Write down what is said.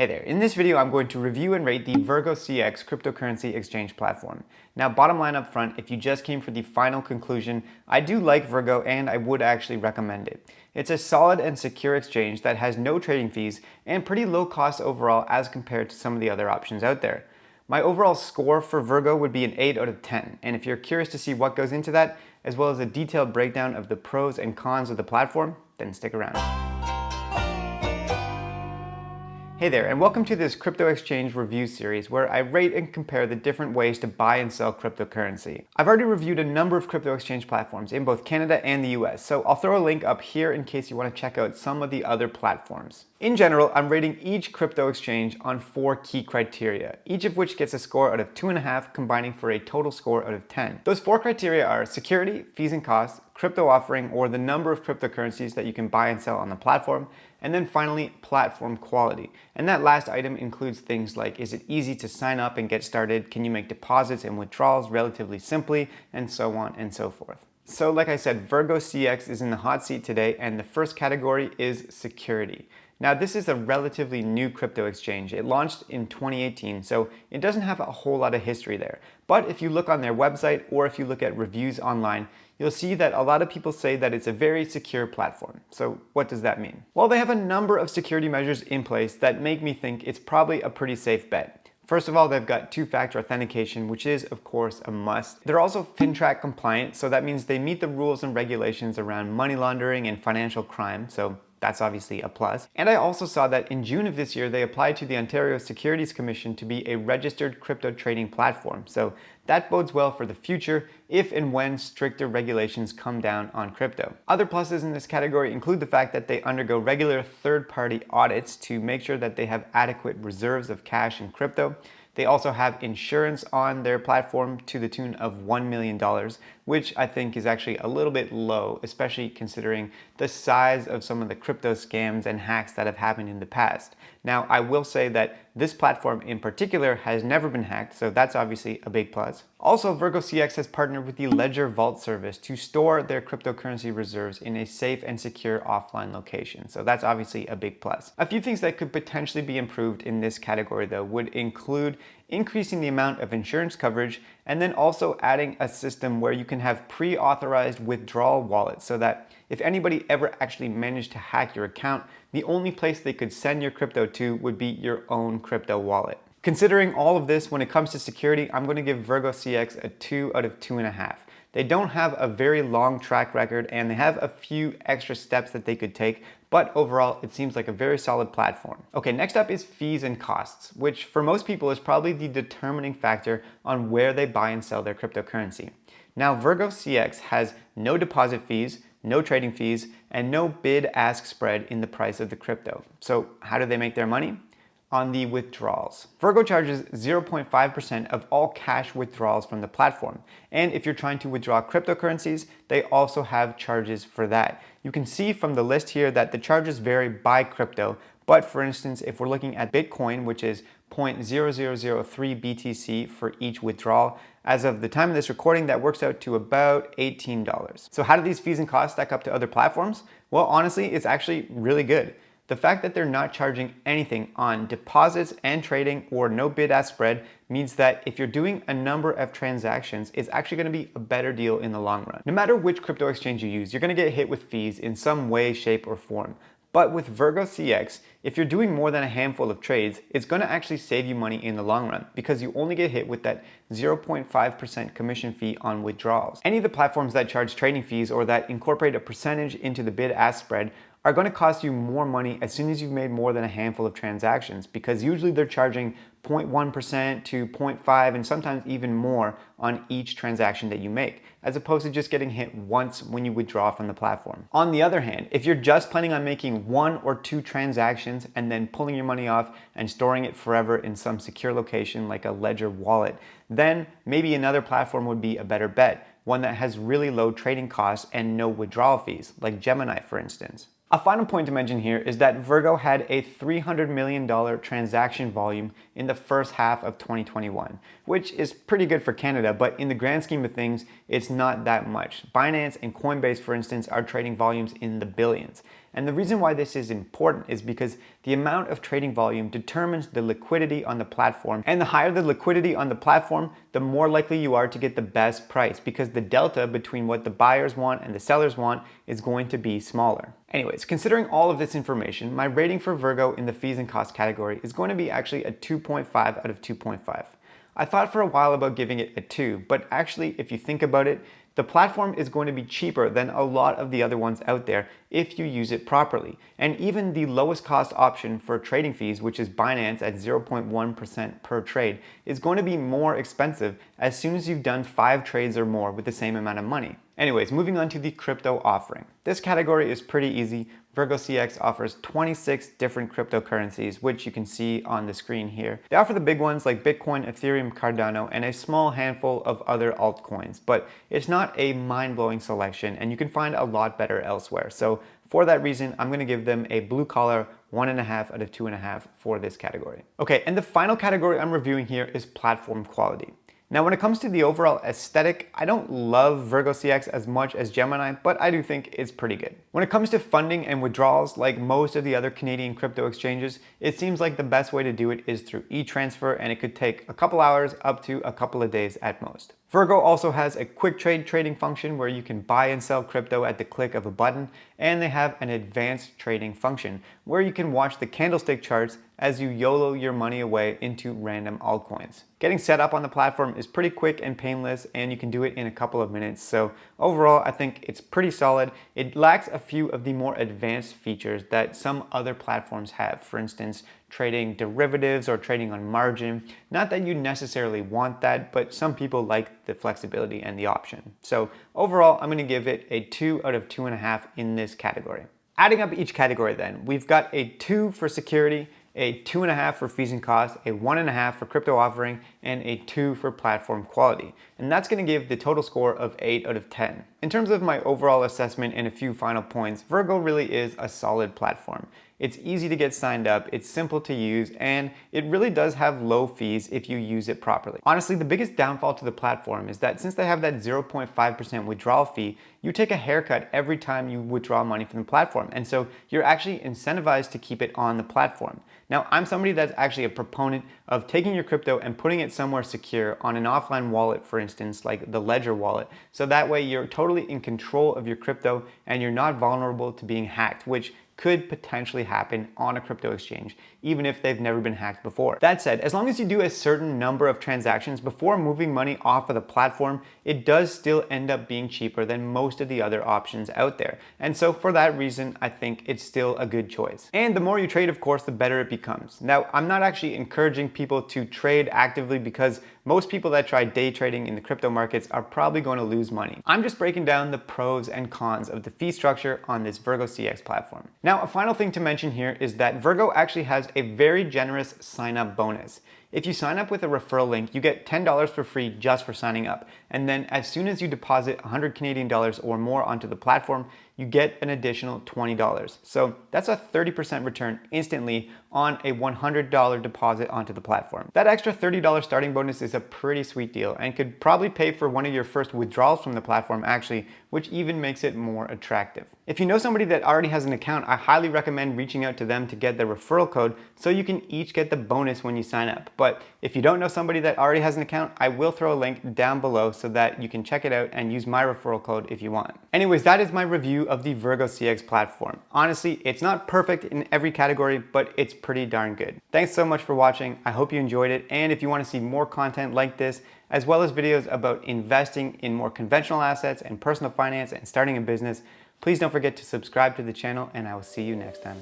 Hey there, in this video I'm going to review and rate the VirgoCX cryptocurrency exchange platform. Now bottom line up front, if you just came for the final conclusion, I do like Virgo and I would actually recommend it. It's a solid and secure exchange that has no trading fees and pretty low cost overall as compared to some of the other options out there. My overall score for Virgo would be an 8 out of 10, and if you're curious to see what goes into that, as well as a detailed breakdown of the pros and cons of the platform, then stick around. Hey there, and welcome to this crypto exchange review series where I rate and compare the different ways to buy and sell cryptocurrency. I've already reviewed a number of crypto exchange platforms in both Canada and the US, so I'll throw a link up here in case you want to check out some of the other platforms. In general, I'm rating each crypto exchange on 4 key criteria, each of which gets a score out of 2.5, combining for a total score out of 10. Those 4 criteria are security, fees and costs, crypto offering, or the number of cryptocurrencies that you can buy and sell on the platform, and then finally, platform quality. And that last item includes things like, is it easy to sign up and get started? Can you make deposits and withdrawals relatively simply? And so on and so forth. So like I said, VirgoCX is in the hot seat today, and the first category is security. Now this is a relatively new crypto exchange. It launched in 2018, so it doesn't have a whole lot of history there. But if you look on their website or if you look at reviews online, you'll see that a lot of people say that it's a very secure platform. So what does that mean? Well, they have a number of security measures in place that make me think it's probably a pretty safe bet. First of all, they've got two-factor authentication, which is of course a must. They're also FinTrack compliant, so that means they meet the rules and regulations around money laundering and financial crime, so that's obviously a plus. And I also saw that in June of this year, they applied to the Ontario Securities Commission to be a registered crypto trading platform. So that bodes well for the future if and when stricter regulations come down on crypto. Other pluses in this category include the fact that they undergo regular third-party audits to make sure that they have adequate reserves of cash and crypto. They also have insurance on their platform to the tune of $1 million, which I think is actually a little bit low, especially considering the size of some of the crypto scams and hacks that have happened in the past. Now, I will say that this platform in particular has never been hacked, so that's obviously a big plus. Also, VirgoCX has partnered with the Ledger Vault service to store their cryptocurrency reserves in a safe and secure offline location, so that's obviously a big plus. A few things that could potentially be improved in this category though would include increasing the amount of insurance coverage, and then also adding a system where you can have pre-authorized withdrawal wallets so that if anybody ever actually managed to hack your account, the only place they could send your crypto to would be your own crypto wallet. Considering all of this, when it comes to security, I'm going to give VirgoCX a 2 out of 2.5. They don't have a very long track record and they have a few extra steps that they could take, but overall it seems like a very solid platform. Okay, next up is fees and costs, which for most people is probably the determining factor on where they buy and sell their cryptocurrency. Now VirgoCX has no deposit fees, no trading fees, and no bid-ask spread in the price of the crypto. So how do they make their money? On the withdrawals. Virgo charges 0.5% of all cash withdrawals from the platform. And if you're trying to withdraw cryptocurrencies, they also have charges for that. You can see from the list here that the charges vary by crypto. But for instance, if we're looking at Bitcoin, which is 0.0003 BTC for each withdrawal, as of the time of this recording, that works out to about $18. So how do these fees and costs stack up to other platforms? Well, honestly, it's actually really good. The fact that they're not charging anything on deposits and trading or no bid-ask spread means that if you're doing a number of transactions, it's actually going to be a better deal in the long run. No matter which crypto exchange you use, you're going to get hit with fees in some way, shape, or form. But with VirgoCX, if you're doing more than a handful of trades, it's going to actually save you money in the long run because you only get hit with that 0.5% commission fee on withdrawals. Any of the platforms that charge trading fees or that incorporate a percentage into the bid-ask spread are going to cost you more money as soon as you've made more than a handful of transactions, because usually they're charging 0.1% to 0.5% and sometimes even more on each transaction that you make, as opposed to just getting hit once when you withdraw from the platform. On the other hand, if you're just planning on making 1 or 2 transactions and then pulling your money off and storing it forever in some secure location like a Ledger wallet, then maybe another platform would be a better bet, one that has really low trading costs and no withdrawal fees, like Gemini for instance. A final point to mention here is that Virgo had a $300 million transaction volume in the first half of 2021, which is pretty good for Canada, but in the grand scheme of things, it's not that much. Binance and Coinbase, for instance, are trading volumes in the billions. And the reason why this is important is because the amount of trading volume determines the liquidity on the platform. And the higher the liquidity on the platform, the more likely you are to get the best price, because the delta between what the buyers want and the sellers want is going to be smaller. Anyways, considering all of this information, my rating for Virgo in the fees and costs category is going to be actually a 2.5 out of 2.5. I thought for a while about giving it a 2, but actually, if you think about it, the platform is going to be cheaper than a lot of the other ones out there if you use it properly. And even the lowest cost option for trading fees, which is Binance at 0.1% per trade, is going to be more expensive as soon as you've done 5 trades or more with the same amount of money. Anyways, moving on to the crypto offering. This category is pretty easy. VirgoCX offers 26 different cryptocurrencies, which you can see on the screen here. They offer the big ones like Bitcoin, Ethereum, Cardano, and a small handful of other altcoins, but it's not a mind-blowing selection, and you can find a lot better elsewhere. So for that reason, I'm gonna give them a blue collar 1.5 out of 2.5 for this category. Okay, and the final category I'm reviewing here is platform quality. Now, when it comes to the overall aesthetic, I don't love VirgoCX as much as Gemini, but I do think it's pretty good. When it comes to funding and withdrawals, like most of the other Canadian crypto exchanges, it seems like the best way to do it is through e-transfer, and it could take a couple hours up to a couple of days at most. Virgo also has a quick trade trading function where you can buy and sell crypto at the click of a button, and they have an advanced trading function where you can watch the candlestick charts as you YOLO your money away into random altcoins. Getting set up on the platform is pretty quick and painless, and you can do it in a couple of minutes. So overall, I think it's pretty solid. It lacks a few of the more advanced features that some other platforms have. For instance, trading derivatives or trading on margin. Not that you necessarily want that, but some people like the flexibility and the option. So overall, I'm gonna give it a 2 out of 2.5 in this category. Adding up each category then, we've got a 2 for security, a 2.5 for fees and costs, a 1.5 for crypto offering, and a 2 for platform quality. And that's gonna give the total score of 8 out of 10. In terms of my overall assessment and a few final points, Virgo really is a solid platform. It's easy to get signed up, it's simple to use, and it really does have low fees if you use it properly. Honestly, the biggest downfall to the platform is that since they have that 0.5% withdrawal fee, you take a haircut every time you withdraw money from the platform. And so you're actually incentivized to keep it on the platform. Now, I'm somebody that's actually a proponent of taking your crypto and putting it somewhere secure on an offline wallet, for instance, like the Ledger wallet. So that way you're totally in control of your crypto and you're not vulnerable to being hacked, which could potentially happen on a crypto exchange, even if they've never been hacked before. That said, as long as you do a certain number of transactions before moving money off of the platform, it does still end up being cheaper than most of the other options out there. And so for that reason, I think it's still a good choice. And the more you trade, of course, the better it becomes. Now, I'm not actually encouraging people to trade actively because most people that try day trading in the crypto markets are probably going to lose money. I'm just breaking down the pros and cons of the fee structure on this VirgoCX platform. Now, a final thing to mention here is that Virgo actually has a very generous sign-up bonus. If you sign up with a referral link, you get $10 for free just for signing up. And then as soon as you deposit 100 Canadian dollars or more onto the platform, you get an additional $20. So that's a 30% return instantly on a $100 deposit onto the platform. That extra $30 starting bonus is a pretty sweet deal and could probably pay for one of your first withdrawals from the platform actually, which even makes it more attractive. If you know somebody that already has an account, I highly recommend reaching out to them to get the referral code so you can each get the bonus when you sign up. But if you don't know somebody that already has an account, I will throw a link down below so that you can check it out and use my referral code if you want. Anyways, that is my review of the VirgoCX platform. Honestly, it's not perfect in every category, but it's pretty darn good. Thanks so much for watching. I hope you enjoyed it. And if you want to see more content like this, as well as videos about investing in more conventional assets and personal finance and starting a business, please don't forget to subscribe to the channel, and I will see you next time.